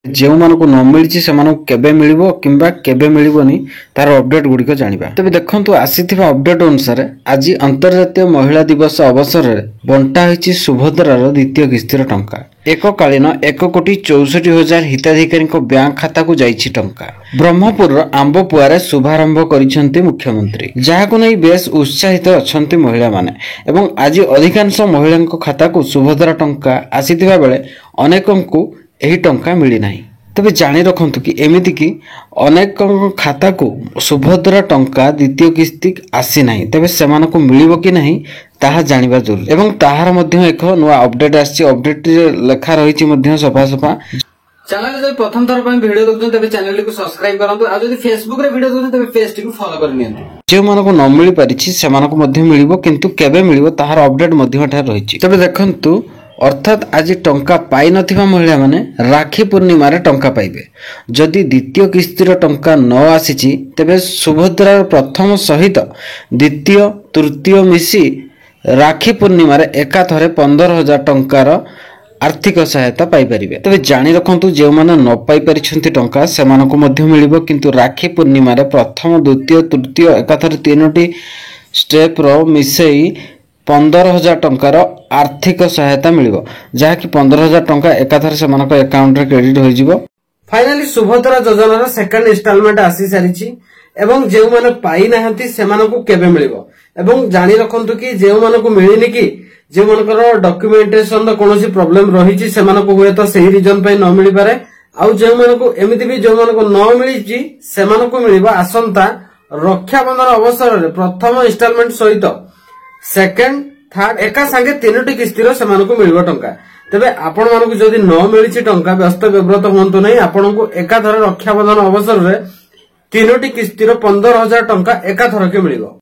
जो मानक न मिली से केबे मिलिबो किंबा केबे मिलिबोनी तार अपडेट गुड़िक जानिबा। तबे देखंतु आसीथिबा अपडेट अनुसार आज अंतर्राष्ट्रीय महिला दिवस अवसर में बंटा होइछि सुभद्रार द्वितीय किस्तीर टंका। एककालीन 1,64,00,000 हिताधिकारी बैंक खाता को जाइछि टंका। ब्रह्मपुर आंबपुआरे शुभारंभ करिसेंति मुख्यमंत्री, जहाको नै बेस उत्साहित अछंति महिला माने एवं आज अधिकांश महिला खाता को सुभद्रा टंका आसीथिबा बेले अनेकंकु एही टंका मिली नाही। तबे जानि रखंतु कि एमिति कि अनेक खाता को सुभद्रा टंका द्वितीय किस्ती आसी नाही, तबे सेमानकु मिलिबो कि नाही ताहा जानिबा जरूरी। एवं ताहार मध्य एक नुआ अपडेट आछि। अपडेट लेखा रहिछि मध्य सफा सफा। चैनल जब प्रथम थर पर वीडियो देखुछन तबे चैनल को सब्सक्राइब करंतु। आ जदि फेसबुक रे वीडियो देखुछन तबे पेज को फॉलो कर नियंतु। जे मानको न मिली परिछि सेमानकु मध्य मिलिबो, किंतु केबे मिलिबो ताहार अपडेट मध्य एठा रहिछि। तबे देखंतु अर्थात आज टंका पाई नथिबा महिला माने राखी पूर्णिमा रे टंका पाइबे। जदि द्वितीय किस्तीर टंका न आसीछि तबे सुभद्रार प्रथम सहित द्वितीय तृतीय मिसी राखी पूर्णिमा रे एकाथरे 15,000 टंकार आर्थिक सहायता पाई परिबे। तबे जानि रखंतु जे माने न पाई परिछंती टंका सेमानकु मध्य मिलिबो, किंतु राखी पूर्णिमा रे प्रथम द्वितीय तृतीय एकाथरे तीनोटी स्टेप रो मिसेई 15,000 टंकार आर्थिक सहायता मिलिबो, जहा कि 15,000 टंका एकाथरे सेमानक अकाउंट रे क्रेडिट होई जिवो। फाइनली सुभद्रा योजना रो सेकंड इंस्टॉलमेंट आसी सारिछि एवं जे माने पाई नाहंती सेमानकु केबे मिलिबो। एवं जानि रखंतु कि जे मानकु मिलिनि कि जे मानकर डॉक्यूमेंटेशन रो कोनोसी प्रॉब्लम रहिछि सेमानकु होय तो सही रीजन पे न मिलि पारे। आ जे मानकु एमिति भी जे मानकु न मिलिछि सेमानकु मिलिबो आसंता रक्षाबंधन अवसर रे प्रथम इंस्टॉलमेंट सहित सेकंड थर्ड एका संगे तीनोटी किस्तीर सेमानकु मिलिबो टंका। तबे आपण मानकु जदि न मिलिछि टंका व्यस्त विव्रत होंतु नै। आपनकु एका थर रक्षाबंधन अवसर रे तीनोटी किस्तीर 15,000 टंका एका थर के मिलिबो।